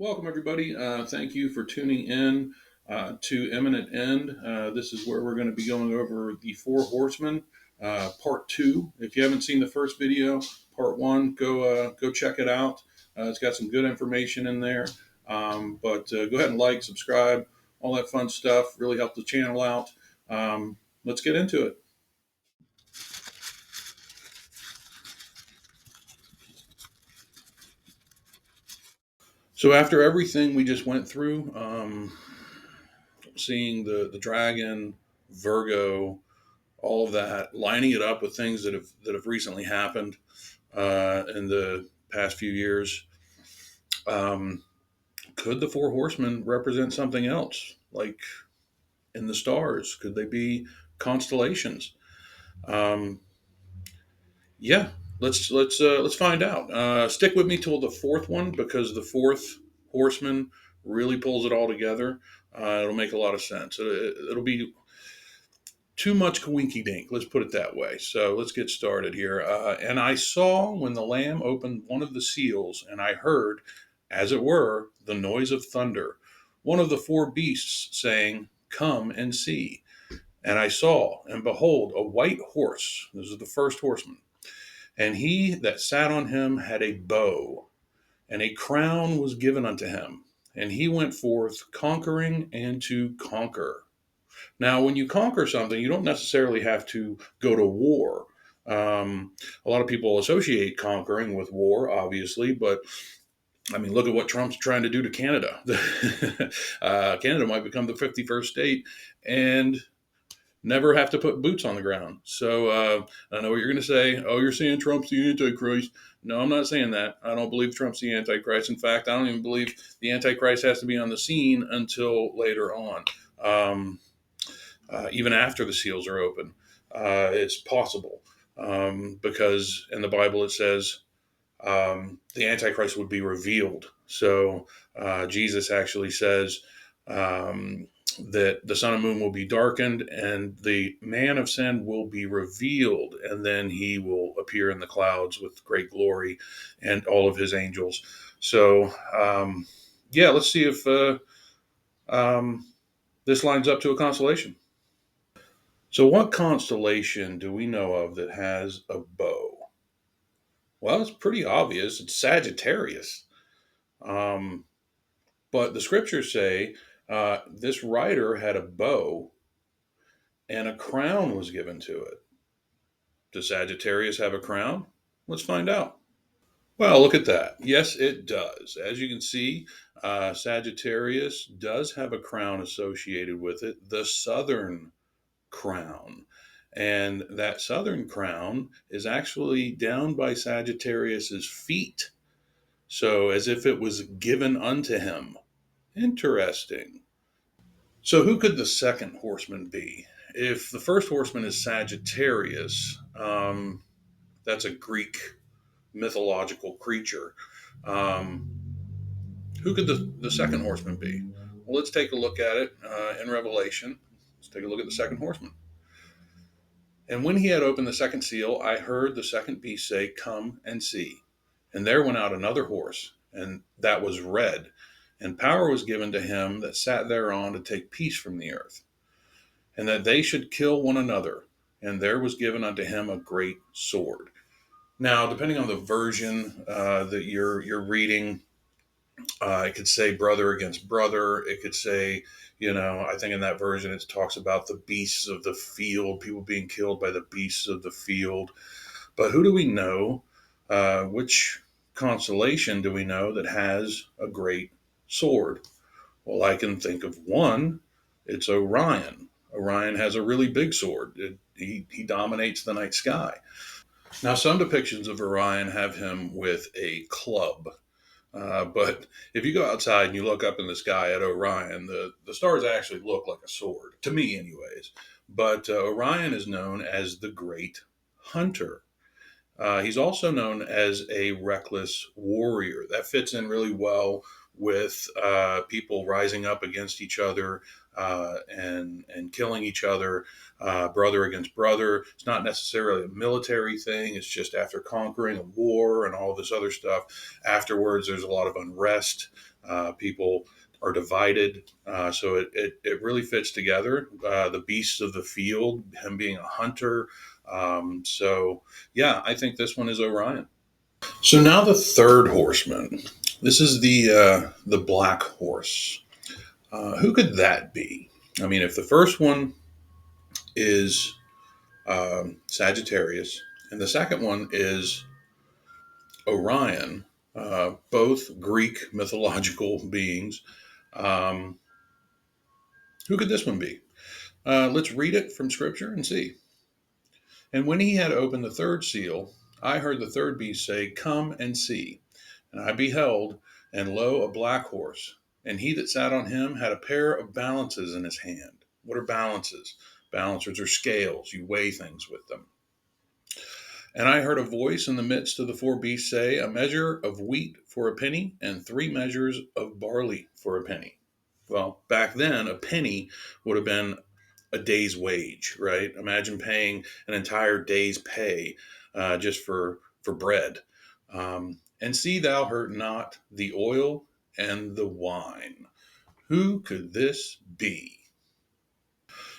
Welcome, everybody. Thank you for tuning in to Imminent End. This is where we're going to be going over the Four Horsemen, Part Two. If you haven't seen the first video, Part One, go check it out. It's got some good information in there. But go ahead and like, subscribe, all that fun stuff. Really help the channel out. Let's get into it. So after everything we just went through, seeing the dragon, Virgo, all of that, lining it up with things that have recently happened in the past few years. Um, could the Four Horsemen represent something else, like in the stars? Could they be constellations? Um, yeah, let's find out. Stick with me till the fourth one because the fourth horseman really pulls it all together. It'll make a lot of sense. It'll be too much coinky dink. Let's put it that way. So let's get started here. And I saw when the Lamb opened one of the seals, and I heard, as it were, the noise of thunder, one of the four beasts saying, "Come and see." And I saw, and behold, a white horse. This is the first horseman. And he that sat on him had a bow, and a crown was given unto him. And he went forth conquering and to conquer. Now, when you conquer something, you don't necessarily have to go to war. A lot of people associate conquering with war, obviously, but I mean, look at what Trump's trying to do to Canada. Canada might become the 51st state and never have to put boots on the ground. So I know what you're going to say. Oh, you're saying Trump's the Antichrist. No, I'm not saying that. I don't believe Trump's the Antichrist. In fact, I don't even believe the Antichrist has to be on the scene until later on. Even after the seals are open. It's possible because in the Bible it says the Antichrist would be revealed. So Jesus actually says that the sun and moon will be darkened and the man of sin will be revealed, and then he will appear in the clouds with great glory and all of his angels. So, yeah, let's see if um, this lines up to a constellation. So, what constellation do we know of that has a bow? Well, it's pretty obvious. It's Sagittarius. Um, but the scriptures say this rider had a bow and a crown was given to it. Does Sagittarius have a crown? Let's find out. Well, look at that. Yes, it does. As you can see, Sagittarius does have a crown associated with it, the southern crown. And that southern crown is actually down by Sagittarius's feet. So as if it was given unto him. Interesting. So who could the second horseman be? If the first horseman is Sagittarius, that's a Greek mythological creature. Um, who could the second horseman be? Well, let's take a look at it in Revelation. Let's take a look at the second horseman. And when he had opened the second seal, I heard the second beast say, "Come and see." And there went out another horse, and that was red. And power was given to him that sat thereon to take peace from the earth, and that they should kill one another. And there was given unto him a great sword. Now, depending on the version that you're reading, it could say brother against brother. It could say, I think in that version it talks about the beasts of the field, people being killed by the beasts of the field. But who do we know? Which constellation do we know that has a great sword? Well, I can think of one. It's Orion. Orion has a really big sword. He dominates the night sky. Now, some depictions of Orion have him with a club. But if you go outside and you look up in the sky at Orion, the stars actually look like a sword, to me, anyways. But Orion is known as the Great Hunter. He's also known as a reckless warrior. That fits in really well with people rising up against each other and killing each other, brother against brother. It's not necessarily a military thing. It's just after conquering a war and all this other stuff. Afterwards, there's a lot of unrest. People are divided. So it really fits together. The beasts of the field, him being a hunter. So yeah, I think this one is Orion. So now the third horseman. This is the black horse. Who could that be? I mean, if the first one is Sagittarius and the second one is Orion, both Greek mythological beings, um, who could this one be? Let's read it from Scripture and see. And when he had opened the third seal, I heard the third beast say, "Come and see." And I beheld, and lo, a black horse. And he that sat on him had a pair of balances in his hand. What are balances? Balancers are scales. You weigh things with them. And I heard a voice in the midst of the four beasts say, "A measure of wheat for a penny, and 3 measures of barley for a penny." Well, back then, a penny would have been a day's wage, right? Imagine paying an entire day's pay just for bread. And see thou hurt not the oil and the wine. Who could this be?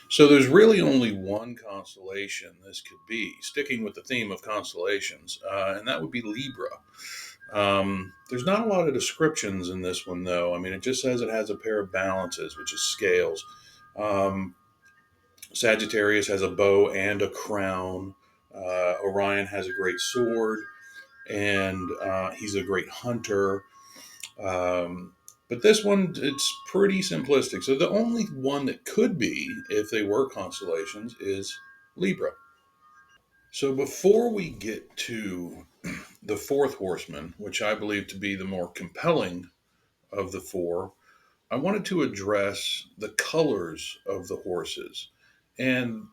So there's really only one constellation this could be, sticking with the theme of constellations, and that would be Libra. There's not a lot of descriptions in this one, though. I mean, it just says it has a pair of balances, which is scales. Um, Sagittarius has a bow and a crown. Orion has a great sword, and he's a great hunter. Um, but this one, it's pretty simplistic. So the only one that could be, if they were constellations, is Libra. So before we get to the fourth horseman, which I believe to be the more compelling of the four, I wanted to address the colors of the horses and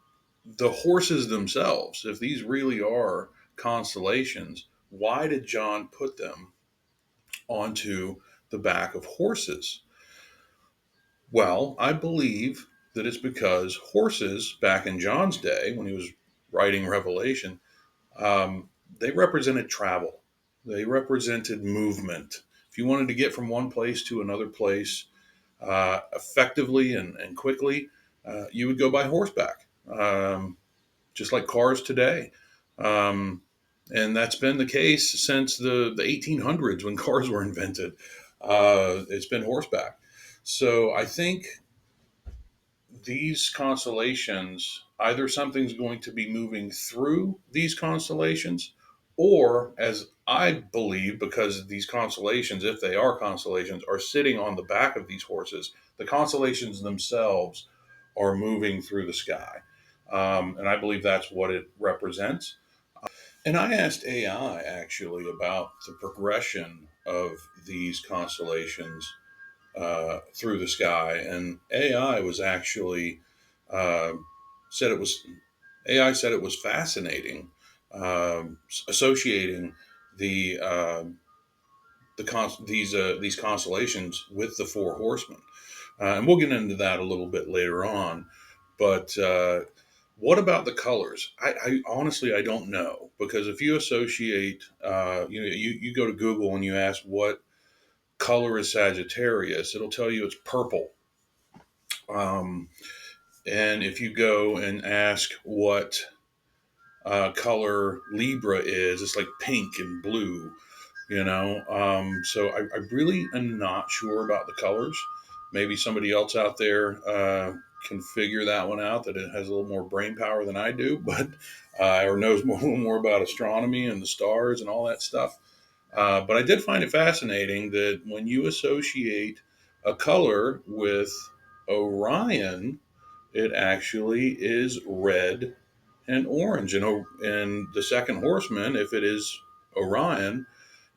the horses themselves. If these really are constellations, why did John put them onto the back of horses? Well, I believe that it's because horses, back in John's day, when he was writing Revelation, um, they represented travel, they represented movement. If you wanted to get from one place to another place effectively and quickly, you would go by horseback, just like cars today. Um, and that's been the case since the 1800s when cars were invented. It's been horseback. So I think these constellations, either something's going to be moving through these constellations, or as I believe, because these constellations, if they are constellations, are sitting on the back of these horses, the constellations themselves are moving through the sky. And I believe that's what it represents. And I asked AI actually about the progression of these constellations through the sky, and AI was actually uh, said it was AI said it was fascinating, associating the these constellations with the four horsemen, and we'll get into that a little bit later on. But what about the colors? I honestly I don't know, because if you associate, you go to Google and you ask what color is Sagittarius, it'll tell you it's purple. Um, and if you go and ask what color Libra is, it's like pink and blue, you know. So I really am not sure about the colors. Maybe somebody else out there can figure that one out, that it has a little more brain power than I do, but or knows more about astronomy and the stars and all that stuff. But I did find it fascinating that when you associate a color with Orion, it actually is red and orange. And the second horseman, if it is Orion,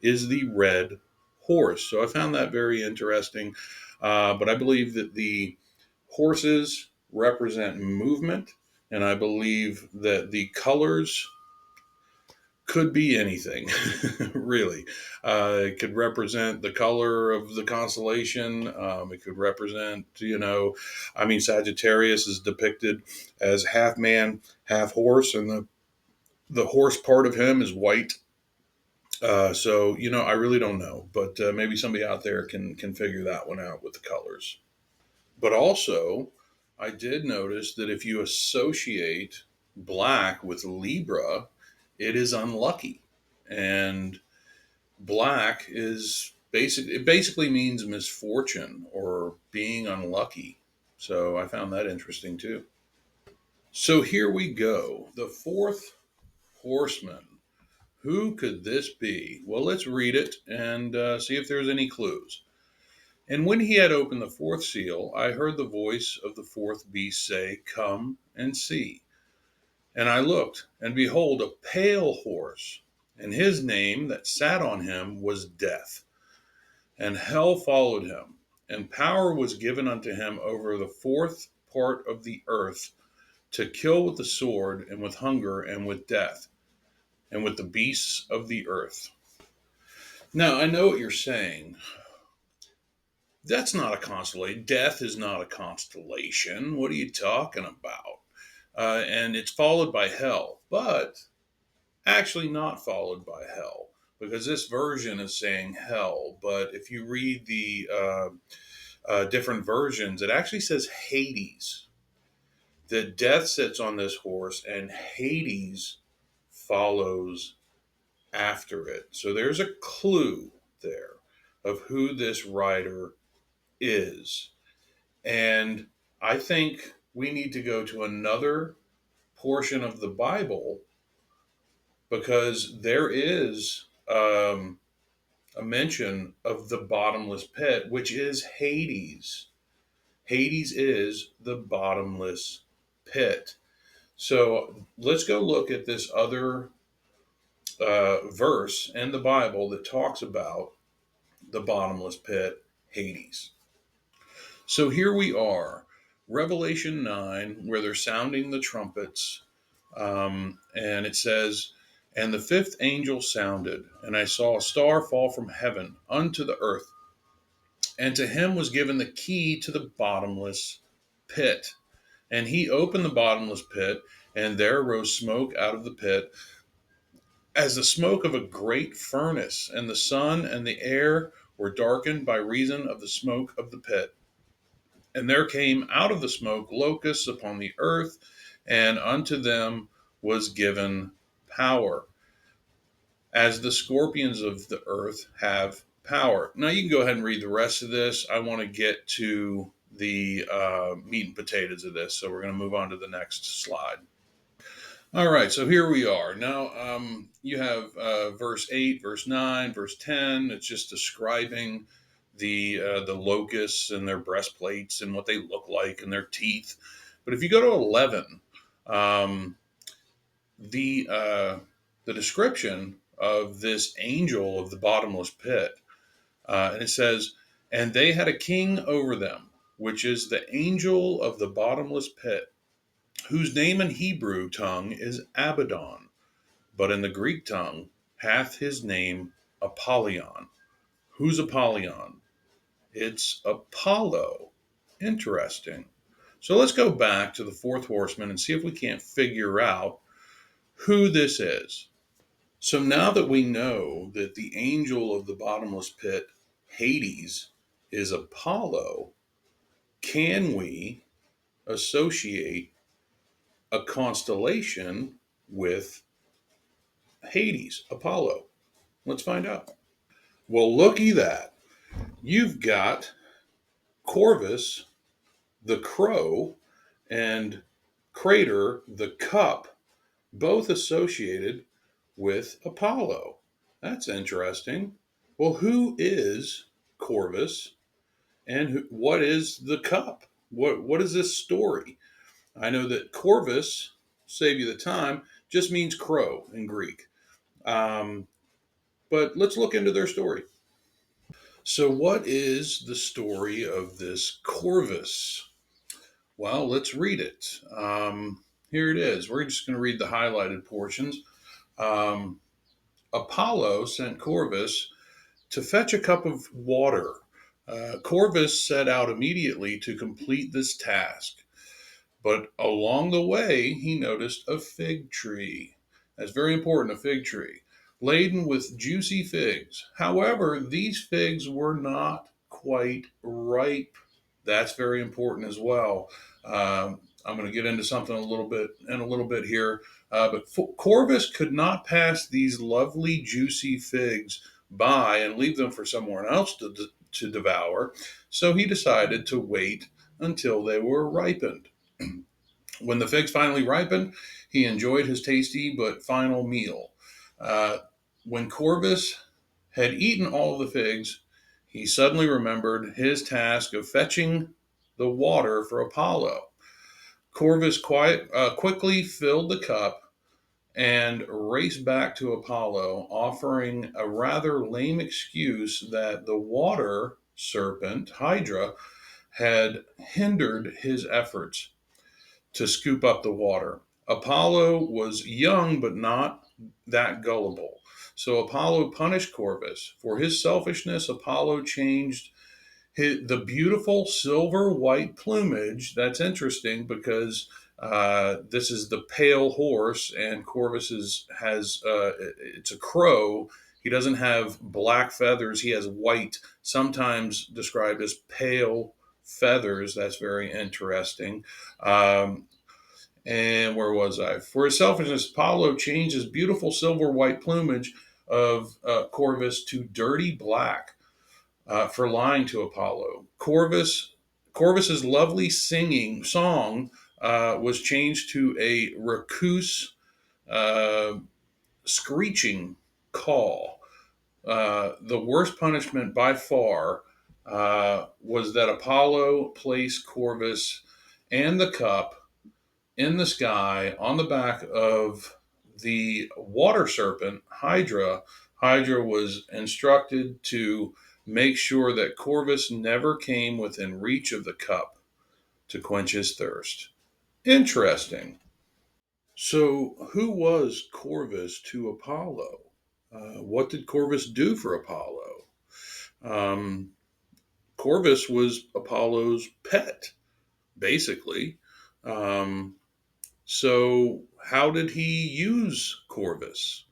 is the red horse. So I found that very interesting. But I believe that the horses represent movement, and I believe that the colors could be anything, really. It could represent the color of the constellation. It could represent, I mean, Sagittarius is depicted as half man, half horse, and the horse part of him is white. So I really don't know, but maybe somebody out there can figure that one out with the colors. But also, I did notice that if you associate black with Libra, it is unlucky, and black is it basically means misfortune or being unlucky. So I found that interesting too. So here we go. The fourth horseman. Who could this be? Well, let's read it and see if there's any clues. And when he had opened the fourth seal, I heard the voice of the fourth beast say, "Come and see." And I looked, and behold, a pale horse, and his name that sat on him was Death. And hell followed him, and power was given unto him over the fourth part of the earth to kill with the sword, and with hunger, and with death, and with the beasts of the earth. Now, I know what you're saying. That's not a constellation. Death is not a constellation. What are you talking about? And it's followed by hell, but actually not followed by hell, because this version is saying hell. But if you read the different versions, it actually says Hades. That death sits on this horse, and Hades follows after it. So there's a clue there of who this rider is. And I think we need to go to another portion of the Bible, because there is a mention of the bottomless pit, which is Hades. Hades is the bottomless pit. So let's go look at this other verse in the Bible that talks about the bottomless pit, Hades. So here we are, Revelation 9, where they're sounding the trumpets. And it says, "And the fifth angel sounded, and I saw a star fall from heaven unto the earth. And to him was given the key to the bottomless pit. And he opened the bottomless pit, and there rose smoke out of the pit, as the smoke of a great furnace. And the sun and the air were darkened by reason of the smoke of the pit. And there came out of the smoke locusts upon the earth, and unto them was given power, as the scorpions of the earth have power." Now, you can go ahead and read the rest of this. I want to get to the meat and potatoes of this, so we're going to move on to the next slide. All right, so here we are. Now, you have verse 8, verse 9, verse 10. It's just describing the locusts and their breastplates and what they look like and their teeth. But if you go to 11, um, the description of this angel of the bottomless pit, and it says, "And they had a king over them, which is the angel of the bottomless pit, whose name in Hebrew tongue is Abaddon, but in the Greek tongue hath his name Apollyon." Who's Apollyon? It's Apollo. Interesting. So let's go back to the fourth horseman and see if we can't figure out who this is. So now that we know that the angel of the bottomless pit, Hades, is Apollo, can we associate a constellation with Hades, Apollo? Let's find out. Well, looky that. You've got Corvus, the crow, and Crater, the cup, both associated with Apollo. That's interesting. Well, who is Corvus, and what is the cup? What is this story? I know that Corvus, save you the time, just means crow in Greek. Um, but let's look into their story. So, what is the story of this Corvus? Well, let's read it. Here it is. We're just going to read the highlighted portions. Um, Apollo sent Corvus to fetch a cup of water. Corvus set out immediately to complete this task, but along the way he noticed a fig tree. That's very important, a fig tree, laden with juicy figs. However, these figs were not quite ripe. That's very important as well. I'm going to get into something a little bit here, but Corvus could not pass these lovely juicy figs by and leave them for someone else to devour. So he decided to wait until they were ripened. When the figs finally ripened, he enjoyed his tasty but final meal. Uh, when Corvus had eaten all of the figs, he suddenly remembered his task of fetching the water for Apollo. Corvus quickly filled the cup and raced back to Apollo, offering a rather lame excuse that the water serpent, Hydra, had hindered his efforts to scoop up the water. Apollo was young but not that gullible. So Apollo punished Corvus. For his selfishness, Apollo changed the beautiful silver white plumage. That's interesting because this is the pale horse, and Corvus has it's a crow. He doesn't have black feathers. He has white, sometimes described as pale feathers. That's very interesting. And where was I? For his selfishness, Apollo changed his beautiful silver white plumage of Corvus to dirty black for lying to Apollo. Corvus's lovely singing song was changed to a raucous, uh, screeching call. The worst punishment by far was that Apollo placed Corvus and the cup in the sky on the back of the water serpent, Hydra. Hydra was instructed to make sure that Corvus never came within reach of the cup to quench his thirst. Interesting. So, who was Corvus to Apollo? What did Corvus do for Apollo? Um, Corvus was Apollo's pet, basically. Um, So, how did he use Corvus?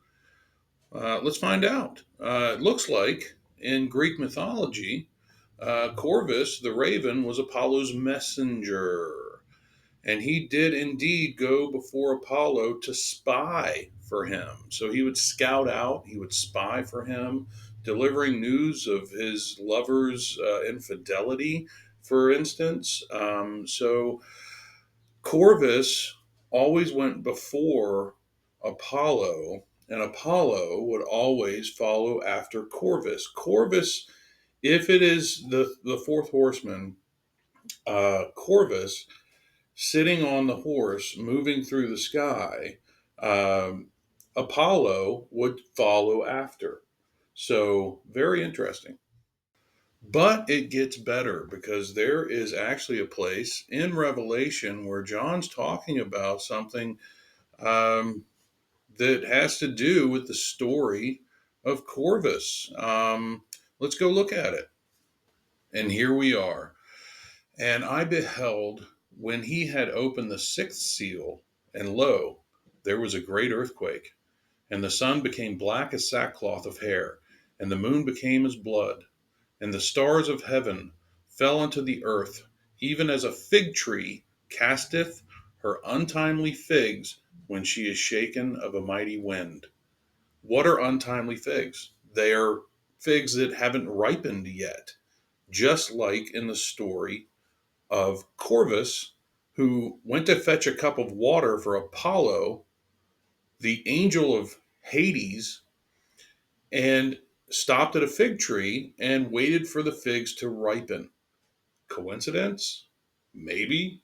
Let's find out. It looks like in Greek mythology, Corvus, the raven, was Apollo's messenger. And he did indeed go before Apollo to spy for him. So he would scout out, he would spy for him, delivering news of his lover's infidelity, for instance. So Corvus always went before Apollo, and Apollo would always follow after Corvus. Corvus, if it is the fourth horseman, Corvus sitting on the horse, moving through the sky, um, Apollo would follow after. So, very interesting. But it gets better because there is actually a place in Revelation where John's talking about something um, that has to do with the story of Corvus. Let's go look at it. And here we are. And I beheld when he had opened the sixth seal, and lo, there was a great earthquake, and the sun became black as sackcloth of hair, and the moon became as blood, and the stars of heaven fell unto the earth, even as a fig tree casteth her untimely figs when she is shaken of a mighty wind. What are untimely figs? They are figs that haven't ripened yet, just like in the story of Corvus, who went to fetch a cup of water for Apollo, the angel of Hades, and stopped at a fig tree and waited for the figs to ripen. Coincidence? Maybe.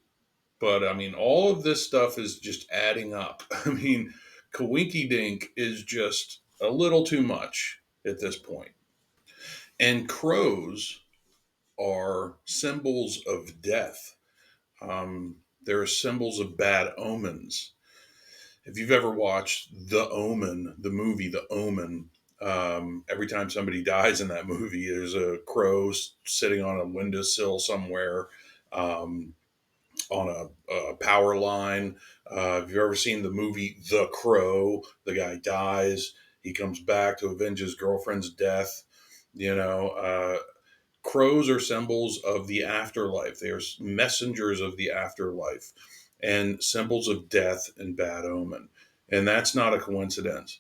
But I mean, all of this stuff is just adding up. I mean, Coinky Dink is just a little too much at this point. And crows are symbols of death. They're symbols of bad omens. If you've ever watched The Omen, the movie The Omen, Every time somebody dies in that movie, there's a crow sitting on a windowsill somewhere, um, on a power line. Have you ever seen the movie The Crow? The guy dies. He comes back to avenge his girlfriend's death. You know, crows are symbols of the afterlife. They are messengers of the afterlife and symbols of death and bad omen. And that's not a coincidence.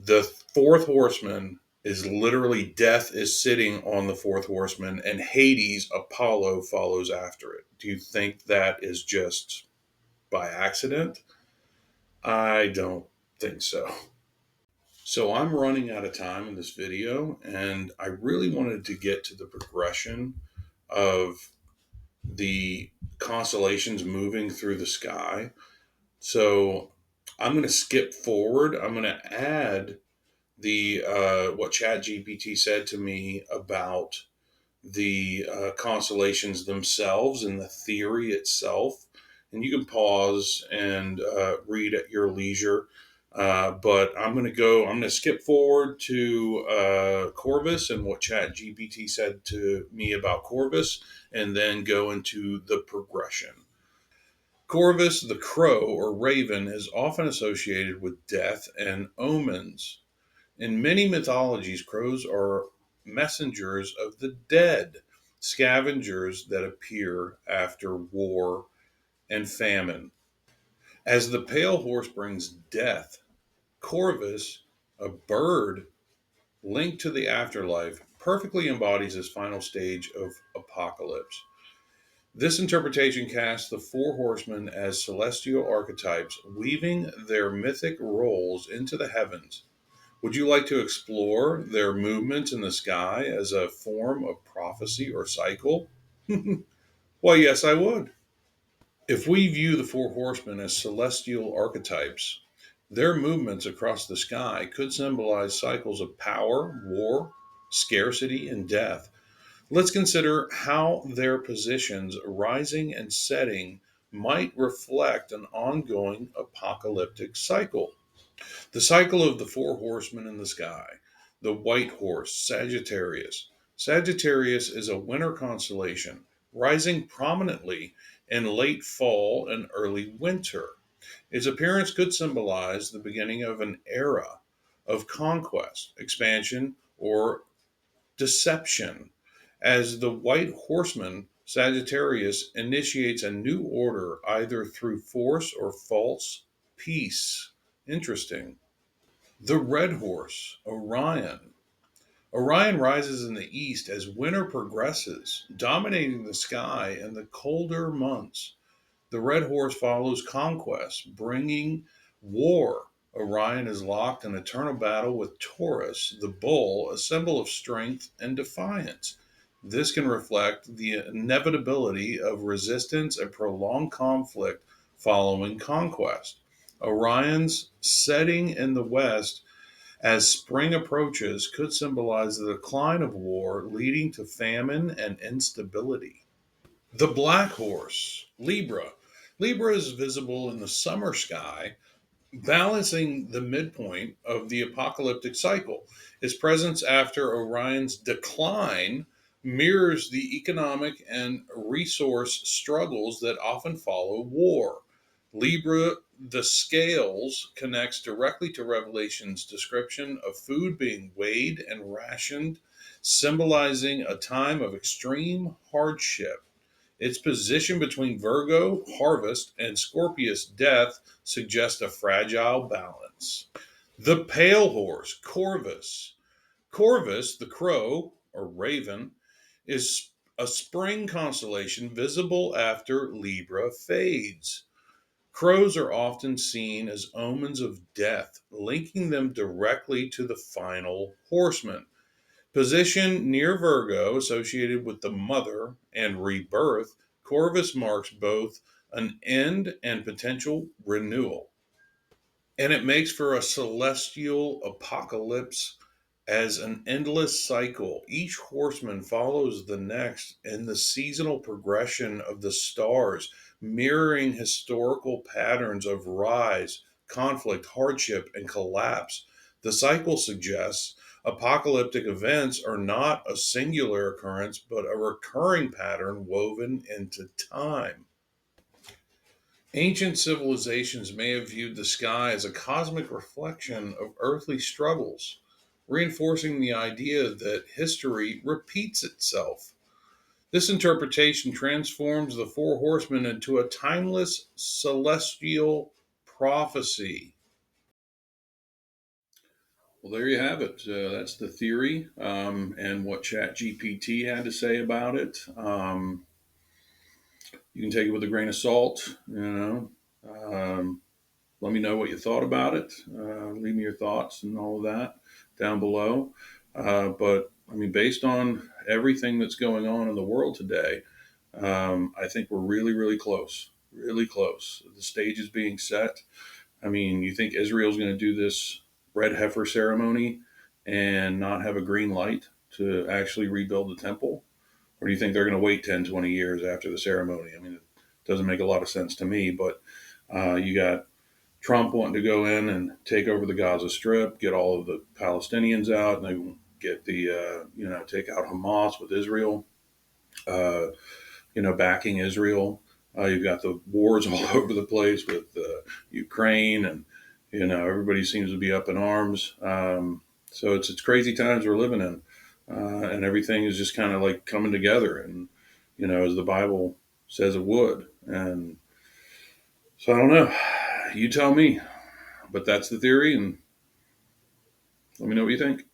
The fourth horseman is literally death is sitting on the fourth horseman, and Hades, Apollo, follows after it. Do you think that is just by accident? I don't think so. So I'm running out of time in this video, and I really wanted to get to the progression of the constellations moving through the sky. So I'm going to skip forward. I'm going to add the what ChatGPT said to me about the constellations themselves and the theory itself. And you can pause and read at your leisure. But I'm going to go. I'm going to skip forward to Corvus and what ChatGPT said to me about Corvus, and then go into the progression. Corvus, the crow or raven, is often associated with death and omens. In many mythologies, crows are messengers of the dead, scavengers that appear after war and famine. As the pale horse brings death, Corvus, a bird linked to the afterlife, perfectly embodies this final stage of apocalypse. This interpretation casts the four horsemen as celestial archetypes, weaving their mythic roles into the heavens. Would you like to explore their movements in the sky as a form of prophecy or cycle? Well, yes, I would. If we view the four horsemen as celestial archetypes, their movements across the sky could symbolize cycles of power, war, scarcity, and death. Let's consider how their positions, rising and setting, might reflect an ongoing apocalyptic cycle. The cycle of the four horsemen in the sky. The white horse, Sagittarius. Sagittarius is a winter constellation, rising prominently in late fall and early winter. Its appearance could symbolize the beginning of an era of conquest, expansion, or deception. As the white horseman, Sagittarius initiates a new order either through force or false peace. Interesting. The red horse, Orion. Orion rises in the east as winter progresses, dominating the sky in the colder months. The red horse follows conquest, bringing war. Orion is locked in eternal battle with Taurus, the bull, a symbol of strength and defiance. This can reflect the inevitability of resistance and prolonged conflict following conquest. Orion's setting in the west as spring approaches could symbolize the decline of war, leading to famine and instability. The black horse, Libra. Libra is visible in the summer sky, balancing the midpoint of the apocalyptic cycle. Its presence after Orion's decline mirrors the economic and resource struggles that often follow war. Libra, the scales, connects directly to Revelation's description of food being weighed and rationed, symbolizing a time of extreme hardship. Its position between Virgo, harvest, and Scorpius, death, suggests a fragile balance. The pale horse, Corvus. Corvus, the crow or raven, is a spring constellation visible after Libra fades. Crows are often seen as omens of death, linking them directly to the final horseman. Position near Virgo, associated with the mother and rebirth, Corvus marks both an end and potential renewal. And it makes for a celestial apocalypse as an endless cycle. Each horseman follows the next in the seasonal progression of the stars, mirroring historical patterns of rise, conflict, hardship, and collapse. The cycle suggests apocalyptic events are not a singular occurrence, but a recurring pattern woven into time. Ancient civilizations may have viewed the sky as a cosmic reflection of earthly struggles, reinforcing the idea that history repeats itself. This interpretation transforms the four horsemen into a timeless celestial prophecy. Well, there you have it. That's the theory and what ChatGPT had to say about it. You can take it with a grain of salt. Um, Let me know what you thought about it. Leave me your thoughts and all of that down below. But I mean, based on everything that's going on in the world today, I think we're really, really close. Really close. The stage is being set. I mean, you think Israel's going to do this red heifer ceremony and not have a green light to actually rebuild the temple? Or do you think they're going to wait 10, 20 years after the ceremony? I mean, it doesn't make a lot of sense to me, but you got Trump wanting to go in and take over the Gaza Strip, get all of the Palestinians out, and they get the, take out Hamas with Israel, uh, backing Israel. You've got the wars all over the place with Ukraine, and everybody seems to be up in arms. So it's crazy times we're living in, and everything is just kind of like coming together, and as the Bible says it would. And so I don't know. You tell me, but that's the theory, and let me know what you think.